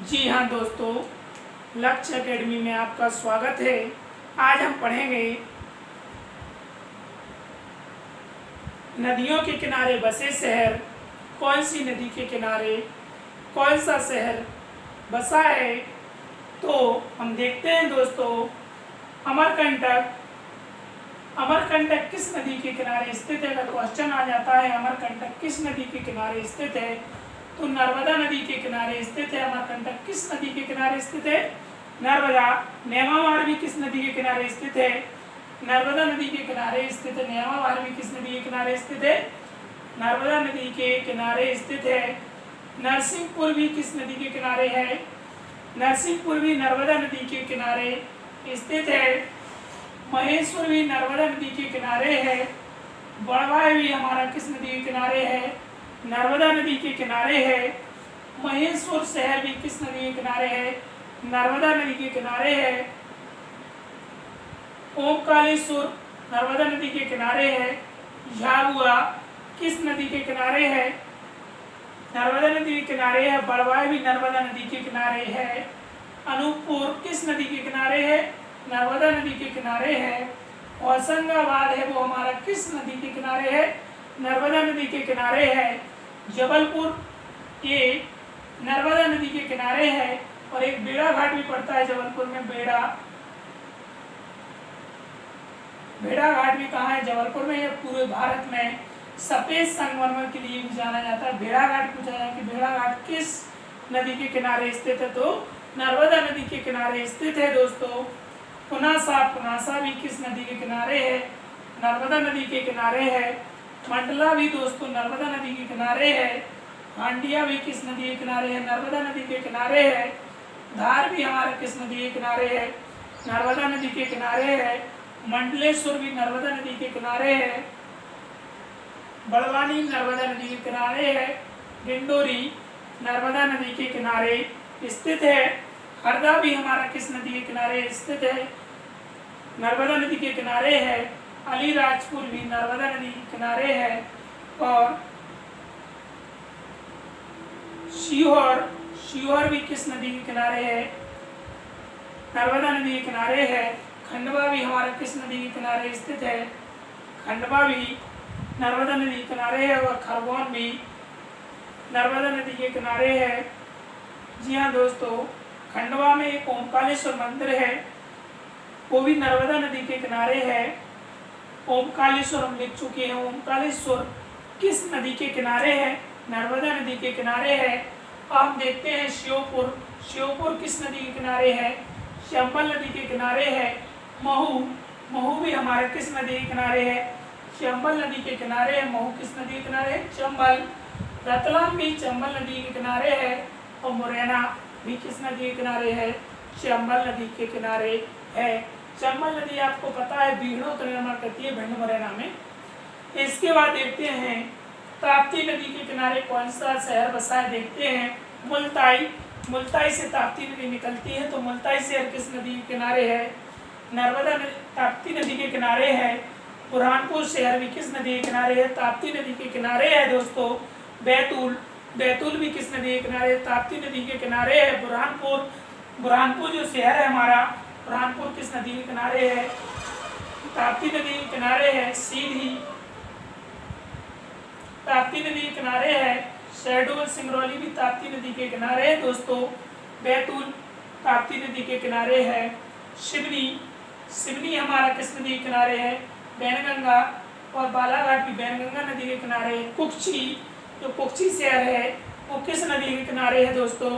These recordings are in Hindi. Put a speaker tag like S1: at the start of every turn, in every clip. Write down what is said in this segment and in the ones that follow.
S1: जी हाँ दोस्तों, लक्ष्य एकेडमी में आपका स्वागत है। आज हम पढ़ेंगे नदियों के किनारे बसे शहर। कौन सी नदी के किनारे कौन सा शहर बसा है? तो हम देखते हैं दोस्तों, अमरकंटक किस नदी के किनारे स्थित है? अगर क्वेश्चन आ जाता है अमरकंटक किस नदी के किनारे स्थित है, तो नर्मदा नदी के किनारे स्थित है। अमरकंटक किस नदी के किनारे स्थित है? नर्मदा। नेमावार भी किस नदी के किनारे स्थित है? नर्मदा नदी के किनारे स्थित है। नेमावार भी किस नदी के किनारे स्थित है? नर्मदा नदी के किनारे स्थित है। नरसिंहपुर भी किस नदी के किनारे है? नरसिंहपुर भी नर्मदा नदी के किनारे स्थित है। महेश्वर भी नर्मदा नदी के किनारे है। बड़वाह भी हमारा किस नदी के किनारे है? नर्मदा नदी के किनारे है। महेश्वर शहर भी किस नदी के किनारे है? नर्मदा नदी के किनारे है। ओमकालेश्वर नर्मदा नदी के किनारे है। झाबुआ किस नदी के किनारे है? नर्मदा नदी के किनारे है। बड़वाह भी नर्मदा नदी के किनारे है। अनूपपुर किस नदी के किनारे है? नर्मदा नदी के किनारे है। होशंगाबाद है वो हमारा किस नदी के किनारे है? नर्मदा नदी के किनारे है। जबलपुर ये नर्मदा नदी के किनारे है। और एक बेड़ा घाट भी पड़ता है जबलपुर में। बेड़ा घाट भी कहाँ है? जबलपुर में। यह पूरे भारत में सफेद संगमरमर के लिए भी जाना जाता है। बेड़ा घाट पूछा जाए कि बेड़ा घाट किस नदी के किनारे स्थित है, तो नर्मदा नदी के किनारे स्थित है दोस्तों। पुनासा भी किस नदी के किनारे है? नर्मदा नदी के किनारे है। मंडला भी दोस्तों नर्मदा नदी के किनारे है। हांडिया भी किस नदी के किनारे है? नर्मदा नदी के किनारे है। धार भी हमारा किस नदी के किनारे है? नर्मदा नदी के किनारे है। मंडलेश्वर भी नर्मदा नदी के किनारे है। बड़वानी नर्मदा नदी के किनारे है। डिंडोरी नर्मदा नदी के किनारे स्थित है। हरदा भी हमारा किस नदी के किनारे स्थित है? नर्मदा नदी के किनारे है। अलीराजपुर भी नर्मदा नदी के किनारे है। और शिहोर भी किस नदी के किनारे है? नर्मदा नदी के किनारे है। खंडवा भी हमारा किस नदी के किनारे स्थित है? खंडवा भी नर्मदा नदी के किनारे है। और खरगोन भी नर्मदा नदी के किनारे है। जी हाँ दोस्तों, खंडवा में एक ओमकालेश्वर मंदिर है, वो भी नर्मदा नदी के किनारे है। ओमकालेश्वर हम लिख चुके हैं। ओमकालेश्वर किस नदी के किनारे है? नर्मदा नदी के किनारे है। अब हम देखते हैं श्योपुर किस नदी के किनारे है? चंबल नदी के किनारे है। महू भी हमारे किस नदी के किनारे है? चंबल नदी के किनारे है। महू किस नदी के किनारे है? चंबल। रतलाम भी चंबल नदी के किनारे है। और मुरैना भी किस नदी के किनारे है? चंबल नदी के किनारे है। चंबल नदी आपको पता है बीहड़ों निर्माण करती है भिंड मुरैना में। इसके बाद देखते हैं ताप्ती नदी के किनारे कौन सा शहर बसा है। देखते हैं मुल्ताई से ताप्ती नदी निकलती है, तो मुल्ताई शहर किस नदी के किनारे है? नर्मदा नदी ताप्ती नदी के किनारे है। बुरहानपुर शहर भी किस नदी के किनारे है? ताप्ती नदी के किनारे है दोस्तों। बैतूल भी किस नदी के किनारे है? ताप्ती नदी के किनारे है। बुरहानपुर जो शहर है हमारा, बुरहानपुर किस नदी के किनारे है? ताप्ती नदी के किनारे है। सीधी ताप्ती नदी के किनारे है। शहडोल सिंगरौली भी ताप्ती नदी के किनारे है दोस्तों। बैतूल ताप्ती नदी के किनारे है। सिवनी हमारा किस नदी के किनारे है? बैनगंगा। और बालाघाट भी बैनगंगा नदी के किनारे है। कुक्षी शहर है वो किस नदी के किनारे है दोस्तों?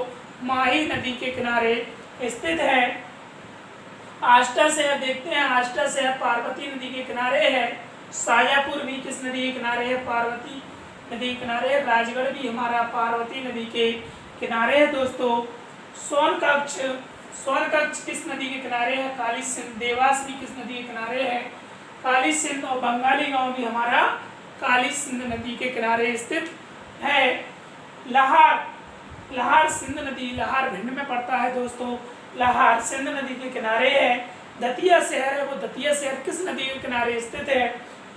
S1: माही नदी के किनारे स्थित है। आष्टा शहर देखते हैं। आष्टा शहर पार्वती नदी के किनारे है। शाजापुर भी किस नदी के किनारे है? पार्वती नदी के किनारे है। राजगढ़ भी हमारा पार्वती नदी के किनारे है दोस्तों। सोनकच्छ किस नदी के किनारे है? काली सिंध। देवास भी किस नदी के किनारे है? काली सिंध। और बंगाली गांव भी हमारा काली सिंध नदी के किनारे स्थित है। लहार सिंध नदी, लहार भिंड में पड़ता है दोस्तों। लहार सिंध नदी के किनारे है। दतिया शहर है वो दतिया शहर किस नदी के किनारे स्थित है?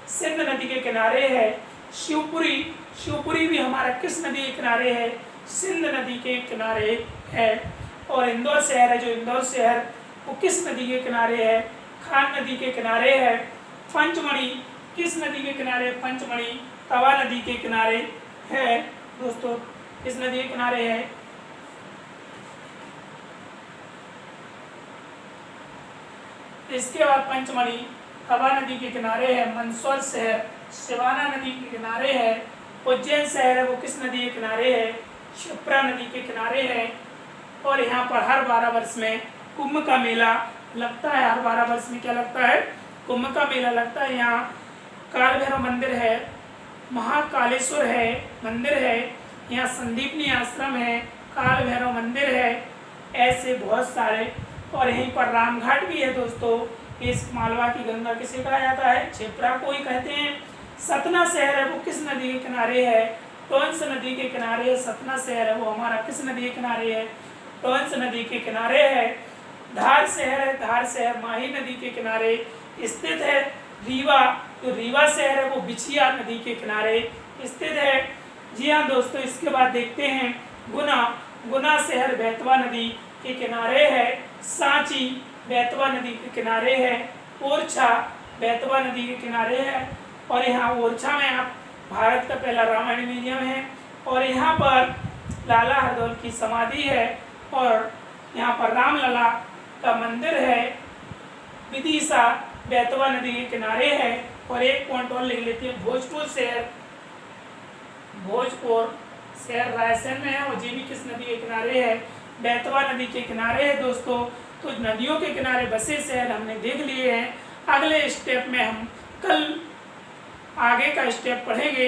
S1: सिंध नदी के किनारे है। शिवपुरी भी हमारा किस नदी के किनारे है? सिंध नदी के किनारे है। और इंदौर शहर है, जो इंदौर शहर वो किस नदी के किनारे है? खान नदी के किनारे है। पंचमढ़ी किस नदी के किनारे? पंचमढ़ी तवा नदी के किनारे है दोस्तों, किस नदी के किनारे है? इसके बाद पंचमढ़ी तवा नदी के किनारे है। मंदसौर शहर शिवाना नदी के किनारे है। उज्जैन शहर है वो किस नदी के किनारे है? क्षिप्रा नदी के किनारे है। और यहाँ पर हर 12 वर्ष में कुंभ का मेला लगता है। हर 12 वर्ष में क्या लगता है? कुंभ का मेला लगता है। यहाँ काल भैरव मंदिर है, महाकालेश्वर है मंदिर है, यहाँ संदीपनी आश्रम है, काल भैरव मंदिर है, ऐसे बहुत सारे। और यहीं पर रामघाट भी है दोस्तों। इस मालवा की गंगा किसे कहा जाता है? क्षिप्रा को ही कहते हैं। सतना शहर है वो किस नदी के किनारे है? टोंस नदी के किनारे है। सतना शहर है वो हमारा किस नदी के किनारे है? टोंस नदी के किनारे है। धार शहर है, धार शहर माही नदी के किनारे स्थित है। रीवा, जो रीवा शहर है वो बिछिया नदी के किनारे स्थित है। जी हाँ दोस्तों, इसके बाद देखते हैं गुना। गुना शहर बेतवा नदी के किनारे है। सांची बेतवा नदी के किनारे है। ओरछा बेतवा नदी के किनारे है। और यहाँ ओरछा में आप भारत का पहला रामायण म्यूजियम है। और यहाँ पर लाला हरदौल की समाधि है। और यहाँ पर रामलला का मंदिर है। विदिशा बेतवा नदी के किनारे है। और एक पॉइंट और लिख लेते हैं, भोजपुर शहर, भोजपुर शहर रायसेन में है और ये भी किस नदी के किनारे है? बेतवा नदी के किनारे है दोस्तों। तो नदियों के किनारे बसे शहर हमने देख लिए हैं। अगले स्टेप में हम कल आगे का स्टेप पढ़ेंगे।